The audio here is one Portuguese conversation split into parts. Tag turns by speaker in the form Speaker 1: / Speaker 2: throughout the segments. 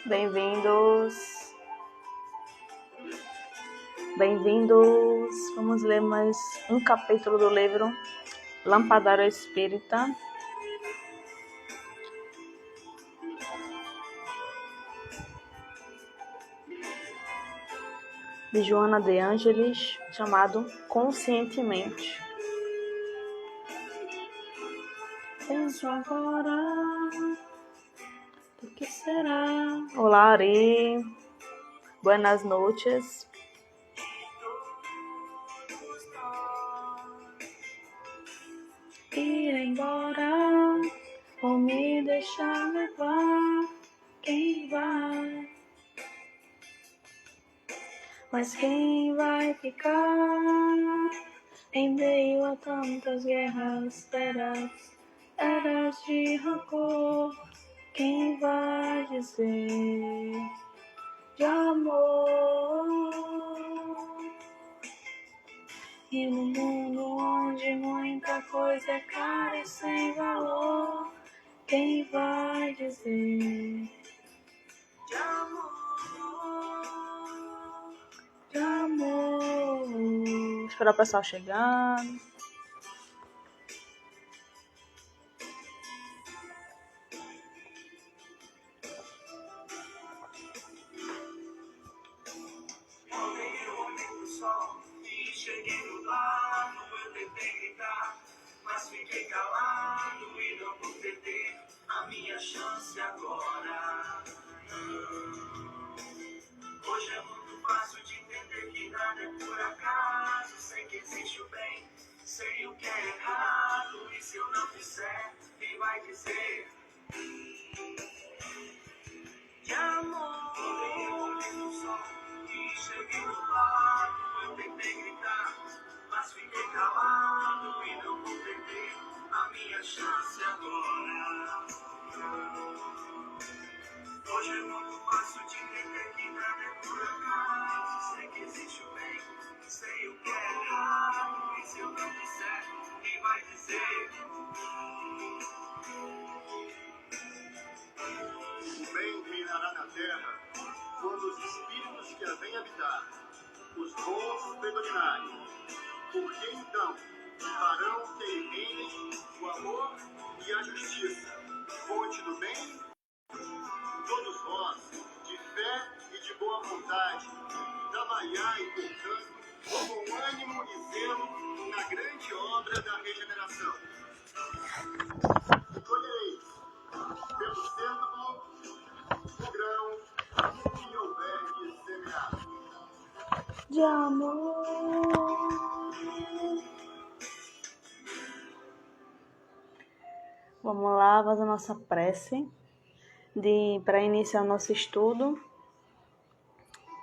Speaker 1: Bem-vindos. Bem-vindos. Vamos ler mais um capítulo do livro Lampadário Espírita. De Joana de Ângeles, chamado Conscientemente. Penso agora, o que será? Olá, Ari. Buenas noches. Ir embora ou me deixar levar, quem vai? Mas quem vai ficar em meio a tantas guerras, eras de rancor? Quem vai dizer de amor? E no mundo onde muita coisa é cara e sem valor, quem vai dizer de amor? De amor. Esperar o pessoal chegar.
Speaker 2: Cheguei do lado, eu tentei gritar, mas fiquei calado e não vou perder a minha chance agora. Hoje é muito fácil de entender que nada é por acaso. Sei que existe o bem, sei o que é errado. E se eu não fizer, quem vai dizer de amor? Eu olhei no sol e cheguei do lado. Eu tentei gritar, mas fiquei calado e não vou perder a minha chance agora. Hoje é muito fácil de entender que nada é por acaso. Sei que existe o bem, sei o que é errado. E se eu não disser, quem vai dizer? O bem reinará na terra quando os espíritos que a vêm habitar os bons predominarem. Porque então farão que reinem o amor e a justiça, fonte do bem. Todos vós, de fé e de boa vontade, trabalhai, portanto, com ânimo e zelo na grande obra da regeneração. Colhereis, pelo cérebro, o grão que houverdes semeado.
Speaker 1: De amor. Vamos lá, fazer a nossa prece para iniciar o nosso estudo.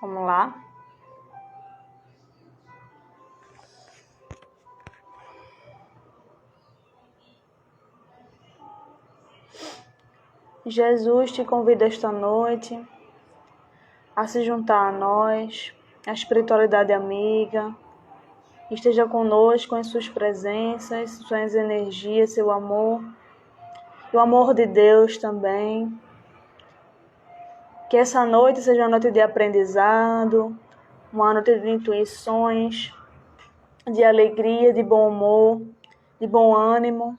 Speaker 1: Vamos lá. Jesus te convida esta noite a se juntar a nós, a espiritualidade amiga. Esteja conosco em suas presenças, suas energias, seu amor, o amor de Deus também. Que essa noite seja uma noite de aprendizado, uma noite de intuições, de alegria, de bom humor, de bom ânimo.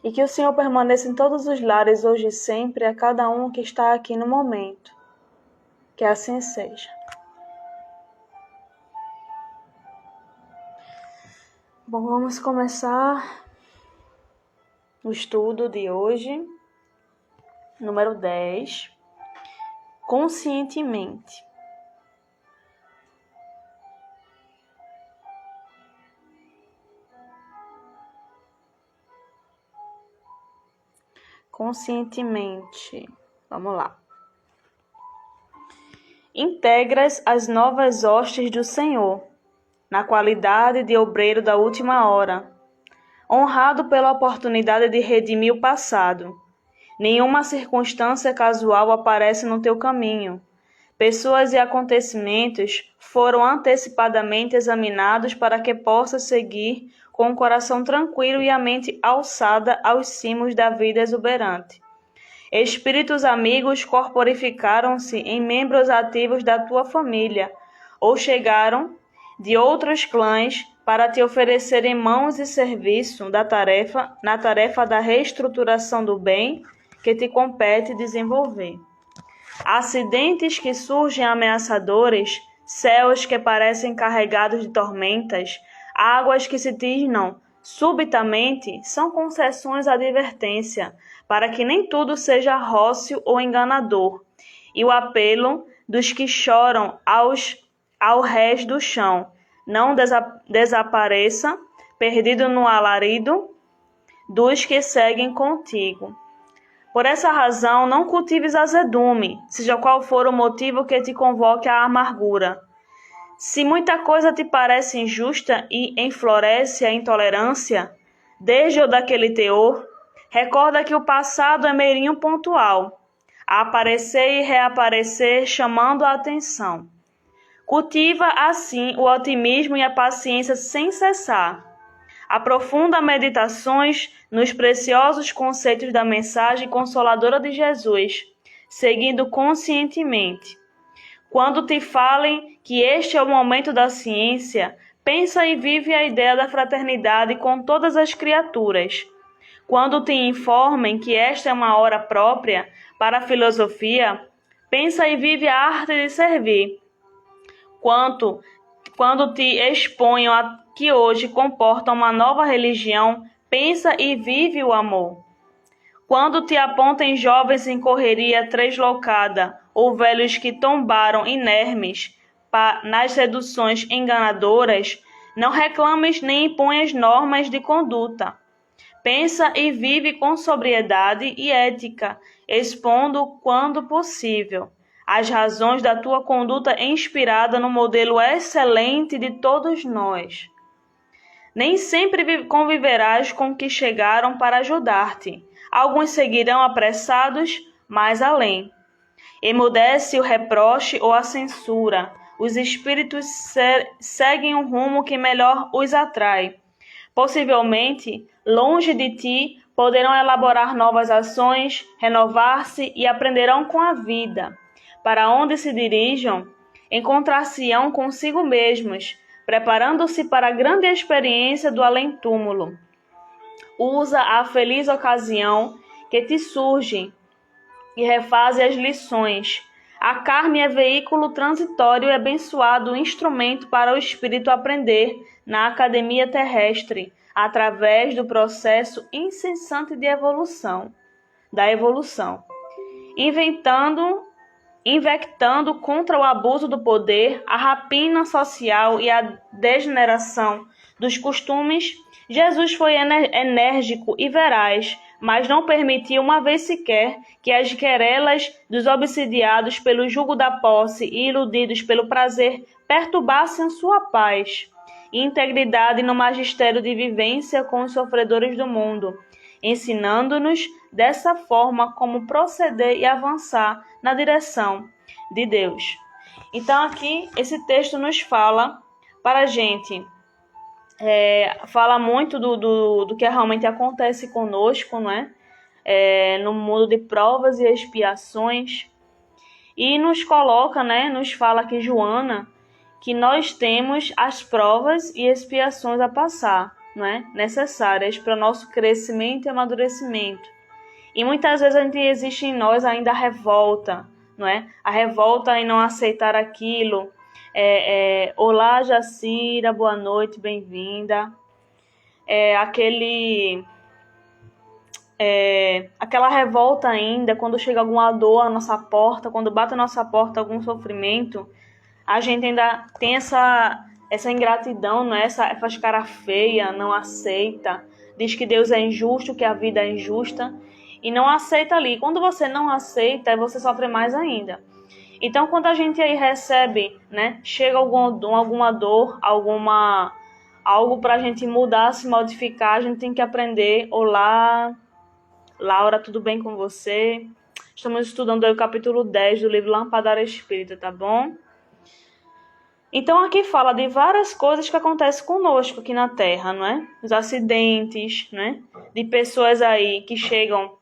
Speaker 1: E que o Senhor permaneça em todos os lares, hoje e sempre, a cada um que está aqui no momento. Que assim seja. Bom, vamos começar o estudo de hoje, número 10, conscientemente. Conscientemente. Vamos lá. Integras as novas hostes do Senhor, na qualidade de obreiro da última hora, honrado pela oportunidade de redimir o passado. Nenhuma circunstância casual aparece no teu caminho. Pessoas e acontecimentos foram antecipadamente examinados para que possas seguir com o coração tranquilo e a mente alçada aos cimos da vida exuberante. Espíritos amigos corporificaram-se em membros ativos da tua família, ou chegaram de outros clãs para te oferecerem mãos e serviço na tarefa da reestruturação do bem que te compete desenvolver. Acidentes que surgem ameaçadores, céus que parecem carregados de tormentas, águas que se tisnam subitamente, são concessões à advertência, para que nem tudo seja rócio ou enganador, e o apelo dos que choram ao rés do chão não desapareça, perdido no alarido dos que seguem contigo. Por essa razão, não cultives azedume, seja qual for o motivo que te convoque à amargura. Se muita coisa te parece injusta e enfloresce a intolerância, desde o daquele teor, recorda que o passado é meirinho pontual, a aparecer e reaparecer chamando a atenção. Cultiva, assim, o otimismo e a paciência sem cessar. Aprofunda meditações nos preciosos conceitos da mensagem consoladora de Jesus, seguindo conscientemente. Quando te falem que este é o momento da ciência, pensa e vive a ideia da fraternidade com todas as criaturas. Quando te informem que esta é uma hora própria para a filosofia, pensa e vive a arte de servir. Quando te exponham a que hoje comporta uma nova religião, pensa e vive o amor. Quando te apontem jovens em correria deslocada, ou velhos que tombaram inermes nas seduções enganadoras, não reclames nem imponhas normas de conduta. Pensa e vive com sobriedade e ética, expondo, quando possível, as razões da tua conduta inspirada no modelo excelente de todos nós. Nem sempre conviverás com que chegaram para ajudar-te. Alguns seguirão apressados mais além. Emudece o reproche ou a censura. Os espíritos seguem um rumo que melhor os atrai. Possivelmente, longe de ti, poderão elaborar novas ações, renovar-se e aprenderão com a vida. Para onde se dirijam, encontrar-se-ão consigo mesmos, preparando-se para a grande experiência do além-túmulo. Usa a feliz ocasião que te surge e refaze as lições. A carne é veículo transitório e abençoado instrumento para o espírito aprender na academia terrestre, através do processo incessante de evolução, invectando contra o abuso do poder, a rapina social e a degeneração dos costumes. Jesus foi enérgico e veraz, mas não permitiu uma vez sequer que as querelas dos obsidiados pelo jugo da posse e iludidos pelo prazer perturbassem sua paz e integridade no magistério de vivência com os sofredores do mundo, ensinando-nos dessa forma como proceder e avançar na direção de Deus. Então aqui esse texto nos fala para a gente, fala muito do que realmente acontece conosco, não é? No mundo de provas e expiações, e nos coloca, nos fala aqui Joana, que nós temos as provas e expiações a passar, não é? Necessárias para o nosso crescimento e amadurecimento. E muitas vezes existe em nós ainda a revolta, não é? A revolta em não aceitar aquilo. Olá, Jacira, boa noite, bem-vinda. Aquela revolta ainda, quando chega alguma dor à nossa porta, quando bate à nossa porta algum sofrimento, a gente ainda tem essa ingratidão, não é? Faz cara feia, não aceita, diz que Deus é injusto, que a vida é injusta, e não aceita ali. Quando você não aceita, você sofre mais ainda. Então, quando a gente aí recebe, chega alguma dor, algo para a gente mudar, se modificar, a gente tem que aprender. Olá, Laura, tudo bem com você? Estamos estudando aí o capítulo 10 do livro Lâmpada Espírita, tá bom? Então, aqui fala de várias coisas que acontecem conosco aqui na Terra, não é? Os acidentes, né? De pessoas aí que chegam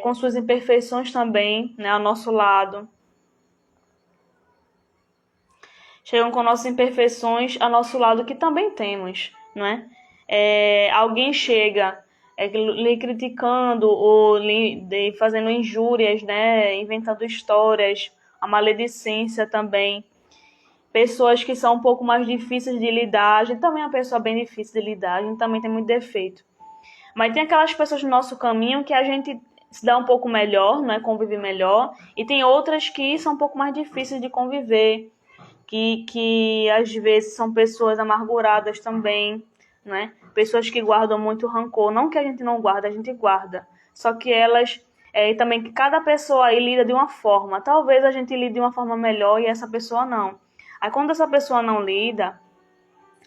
Speaker 1: com suas imperfeições também, né, ao nosso lado. Chegam com nossas imperfeições ao nosso lado, que também temos, não é? Alguém chega lhe criticando ou fazendo injúrias, né, inventando histórias, a maledicência também. Pessoas que são um pouco mais difíceis de lidar, a gente também é uma pessoa bem difícil de lidar, a gente também tem muito defeito. Mas tem aquelas pessoas no nosso caminho que a gente se dá um pouco melhor, né, convive melhor, e tem outras que são um pouco mais difíceis de conviver, que às vezes são pessoas amarguradas também, né? Pessoas que guardam muito rancor. Não que a gente não guarda, a gente guarda. Só que elas, também que cada pessoa aí lida de uma forma. Talvez a gente lide de uma forma melhor e essa pessoa não. Aí quando essa pessoa não lida,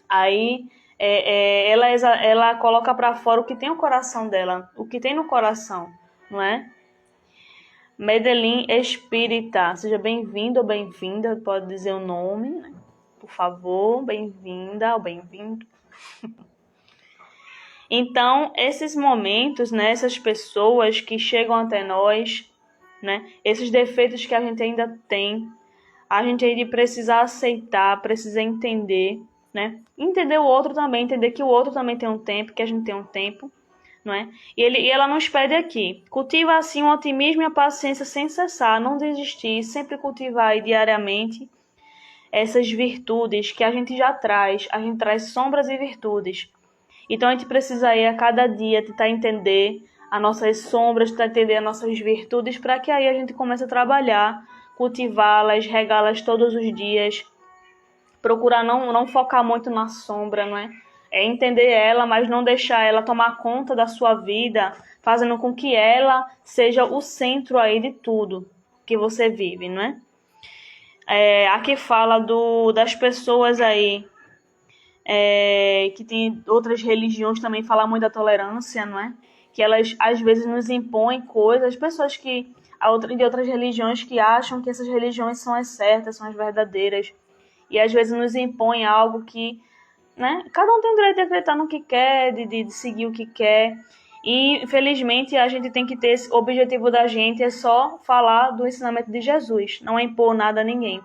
Speaker 1: aí ela coloca para fora o que tem no coração dela, o que tem no coração, não é? Medellín Espírita, seja bem-vindo ou bem-vinda, pode dizer o nome, né? Por favor, bem-vinda ou bem-vindo. Então, esses momentos, né, essas pessoas que chegam até nós, né, esses defeitos que a gente ainda tem, a gente aí precisa aceitar, precisa entender, né? Entender o outro também, entender que o outro também tem um tempo, que a gente tem um tempo, não é? E ela nos pede aqui: cultiva assim o otimismo e a paciência sem cessar, não desistir, sempre cultivar aí diariamente essas virtudes que a gente já traz. A gente traz sombras e virtudes. Então a gente precisa aí a cada dia tentar entender as nossas sombras, tentar entender as nossas virtudes, para que aí a gente comece a trabalhar, cultivá-las, regá-las todos os dias, procurar não focar muito na sombra, não é? É entender ela, mas não deixar ela tomar conta da sua vida, fazendo com que ela seja o centro aí de tudo que você vive, não é? Aqui fala das pessoas aí que tem outras religiões também, fala muito da tolerância, não é? Que elas às vezes nos impõem coisas, pessoas de outras religiões que acham que essas religiões são as certas, são as verdadeiras, e às vezes nos impõem algo que, né? Cada um tem o direito de acreditar no que quer, de seguir o que quer. E, infelizmente, a gente tem que ter esse objetivo da gente é só falar do ensinamento de Jesus, não é impor nada a ninguém.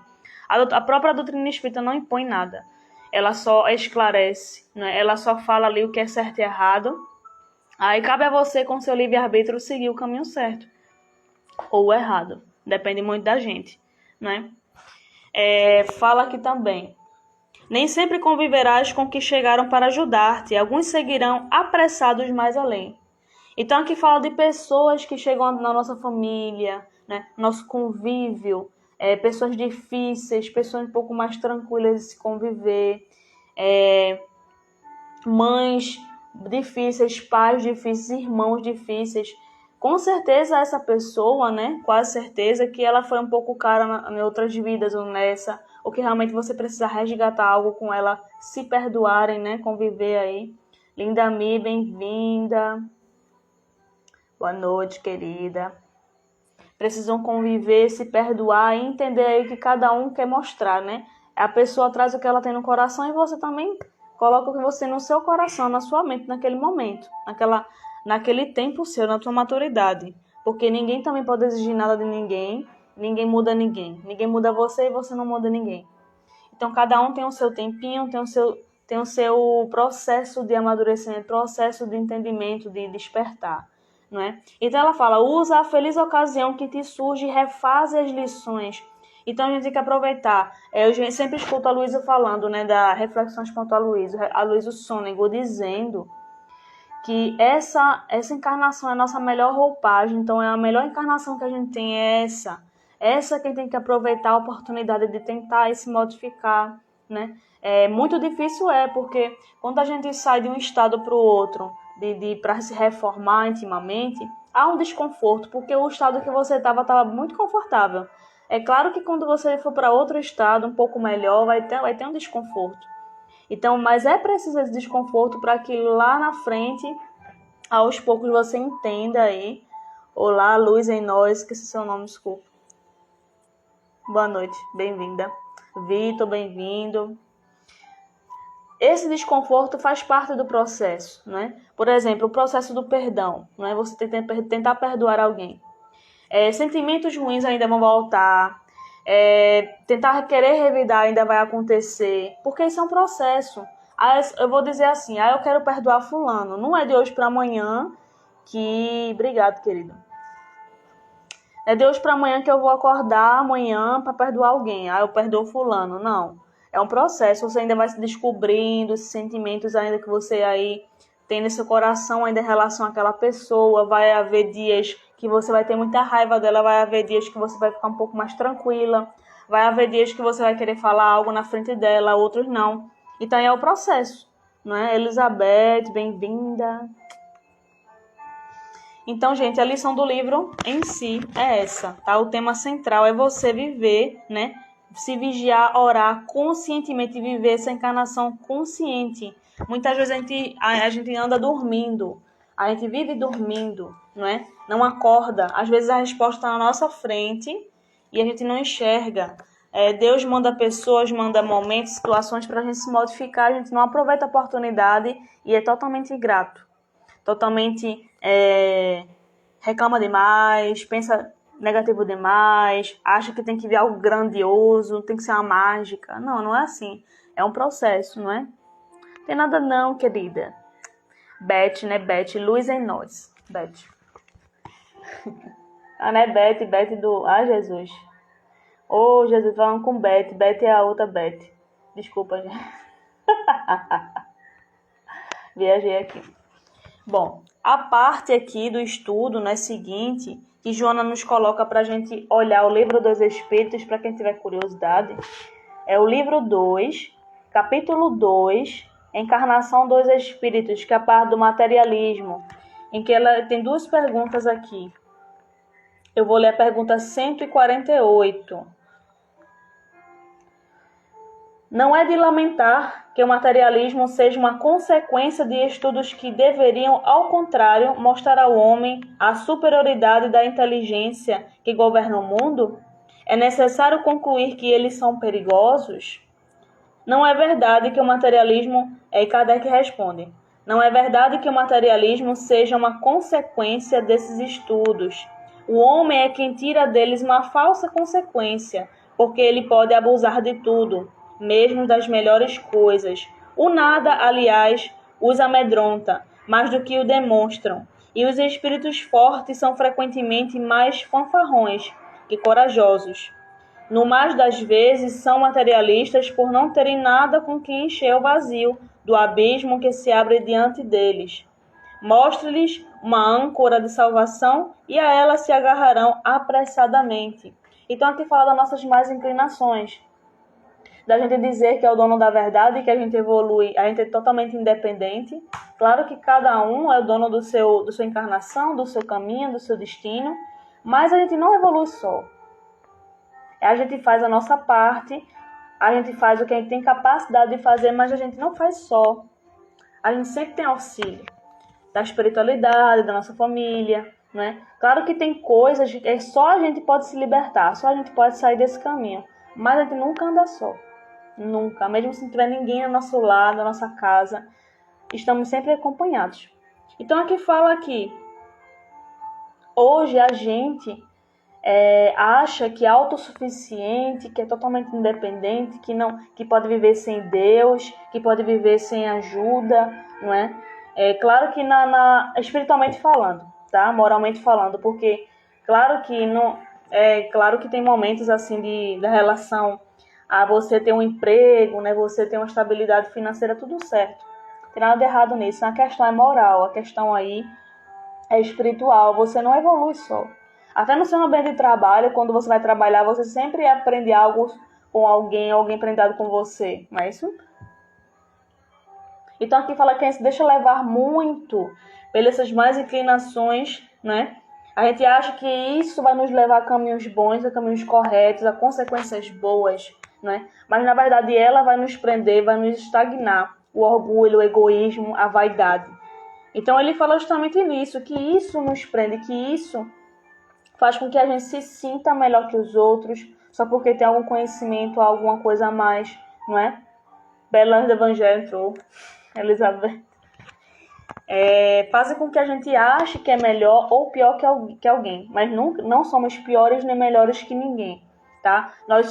Speaker 1: A própria doutrina espírita não impõe nada. Ela só esclarece, né? Ela só fala ali o que é certo e errado. Aí cabe a você, com seu livre-arbítrio, seguir o caminho certo ou o errado. Depende muito da gente, né? Fala aqui também: nem sempre conviverás com que chegaram para ajudar-te, alguns seguirão apressados mais além. Então aqui fala de pessoas que chegam na nossa família, né? Nosso convívio, pessoas difíceis, pessoas um pouco mais tranquilas de se conviver, mães difíceis, pais difíceis, irmãos difíceis. Com certeza essa pessoa, né? Quase certeza que ela foi um pouco cara em outras vidas ou nessa, ou que realmente você precisa resgatar algo com ela, se perdoarem, né? Conviver aí. Linda Mi, bem-vinda. Boa noite, querida. Precisam conviver, se perdoar e entender aí que cada um quer mostrar, né? A pessoa traz o que ela tem no coração e você também coloca o que você no seu coração, na sua mente, naquele momento, naquele tempo seu, na sua maturidade. Porque ninguém também pode exigir nada de ninguém, ninguém muda ninguém. Ninguém muda você e você não muda ninguém. Então, cada um tem o seu tempinho, tem o seu processo de amadurecimento, processo de entendimento, de despertar, não é? Então, ela fala: usa a feliz ocasião que te surge e refaze as lições. Então, a gente tem que aproveitar. Eu sempre escuto a Luísa falando, né, da Reflexões com a Luísa Sônego, dizendo que essa encarnação é a nossa melhor roupagem. Então, a melhor encarnação que a gente tem é essa. Essa que tem que aproveitar a oportunidade de tentar se modificar, né? Muito difícil porque quando a gente sai de um estado para o outro, para se reformar intimamente, há um desconforto, porque o estado que você estava muito confortável. É claro que quando você for para outro estado, um pouco melhor, vai ter um desconforto. Então, mas é preciso esse desconforto para que lá na frente, aos poucos, você entenda aí. Olá, luz em nós, esqueci seu nome, desculpa. Boa noite, bem-vinda. Vitor, bem-vindo. esse desconforto faz parte do processo, né? Por exemplo, o processo do perdão, né? Você tentar perdoar alguém. Sentimentos ruins ainda vão voltar, tentar querer revidar ainda vai acontecer, porque isso é um processo. Eu vou dizer assim, eu quero perdoar fulano, não é de hoje para amanhã que... Obrigado, querido. É de hoje para amanhã que eu vou acordar amanhã para perdoar alguém. Eu perdoo fulano. Não. É um processo. Você ainda vai se descobrindo esses sentimentos ainda que você aí tem no seu coração ainda em relação àquela pessoa. Vai haver dias que você vai ter muita raiva dela. Vai haver dias que você vai ficar um pouco mais tranquila. Vai haver dias que você vai querer falar algo na frente dela, outros não. Então é o processo, não é? Elizabeth, bem-vinda. Então, gente, a lição do livro em si é essa, tá? O tema central é você viver, né? Se vigiar, orar conscientemente, viver essa encarnação consciente. Muitas vezes a gente anda dormindo, a gente vive dormindo, não é? Não acorda. Às vezes a resposta está na nossa frente e a gente não enxerga. Deus manda pessoas, manda momentos, situações para a gente se modificar, a gente não aproveita a oportunidade e é totalmente ingrato. Totalmente reclama demais, pensa negativo demais, acha que tem que vir algo grandioso, tem que ser uma mágica. Não, não é assim. É um processo, não é? Tem nada não, querida. Beth, né? Beth, luz em nós. Beth. Né? Beth do... Jesus. Jesus, falando com Beth. Beth é a outra Beth. Desculpa, gente. Viajei aqui. Bom, a parte aqui do estudo, né, seguinte, que Joana nos coloca para a gente olhar o livro dos Espíritos, para quem tiver curiosidade, é o livro 2, capítulo 2, Encarnação dos Espíritos, que é a parte do materialismo, em que ela tem duas perguntas aqui. Eu vou ler a pergunta 148. Não é de lamentar que o materialismo seja uma consequência de estudos que deveriam, ao contrário, mostrar ao homem a superioridade da inteligência que governa o mundo? É necessário concluir que eles são perigosos? Não é verdade que o materialismo... Kardec responde. Não é verdade que o materialismo seja uma consequência desses estudos. O homem é quem tira deles uma falsa consequência, porque ele pode abusar de tudo, mesmo das melhores coisas. O nada, aliás, os amedronta, mais do que o demonstram. E os espíritos fortes são frequentemente mais fanfarrões que corajosos. No mais das vezes, são materialistas por não terem nada com que encher o vazio do abismo que se abre diante deles. Mostre-lhes uma âncora de salvação e a ela se agarrarão apressadamente. Então aqui fala das nossas más inclinações, da gente dizer que é o dono da verdade, que a gente evolui, a gente é totalmente independente. Claro que cada um é o dono da sua encarnação, do seu caminho, do seu destino, mas a gente não evolui só. A gente faz a nossa parte, a gente faz o que a gente tem capacidade de fazer, mas a gente não faz só. A gente sempre tem auxílio da espiritualidade, da nossa família, né? Claro que tem coisas que só a gente pode se libertar, só a gente pode sair desse caminho, mas a gente nunca anda só. Nunca, mesmo se não tiver ninguém ao nosso lado, na nossa casa, estamos sempre acompanhados. Então aqui fala que hoje a gente acha que é autossuficiente, que é totalmente independente, que pode viver sem Deus, que pode viver sem ajuda, não é? Claro que espiritualmente falando, tá? Moralmente falando, porque claro que tem momentos assim da relação a você ter um emprego, né? Você ter uma estabilidade financeira, tudo certo. Não tem nada de errado nisso. A questão é moral, a questão aí é espiritual. Você não evolui só. Até no seu ambiente de trabalho, quando você vai trabalhar, você sempre aprende algo com alguém aprende algo com você. Não é isso? Então aqui fala que a gente se deixa levar muito pelas más inclinações, né? A gente acha que isso vai nos levar a caminhos bons, a caminhos corretos, a consequências boas, né? Mas na verdade ela vai nos prender, vai nos estagnar. O orgulho, o egoísmo, a vaidade. Então ele fala justamente nisso, que isso nos prende, que isso faz com que a gente se sinta melhor que os outros, só porque tem algum conhecimento, alguma coisa a mais, não é? Belange do Evangelho entrou. Elizabeth. Fazem com que a gente ache que é melhor ou pior que alguém. Mas não somos piores nem melhores que ninguém. Tá? Nós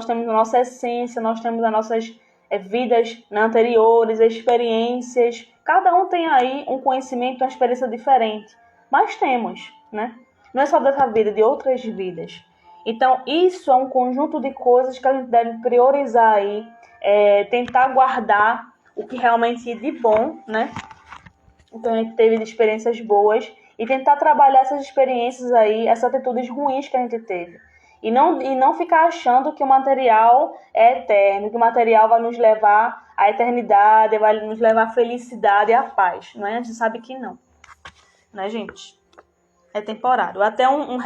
Speaker 1: temos a nossa essência, nós temos as nossas vidas anteriores, experiências. Cada um tem aí um conhecimento, uma experiência diferente. Mas temos, né? Não é só dessa vida, de outras vidas. Então, isso é um conjunto de coisas que a gente deve priorizar aí, tentar guardar o que realmente é de bom, né? Então, a gente teve experiências boas e tentar trabalhar essas experiências aí, essas atitudes ruins que a gente teve. E não ficar achando que o material é eterno, que o material vai nos levar à eternidade, vai nos levar à felicidade e à paz. Não é? A gente sabe que não. Né, gente? É temporário. Até um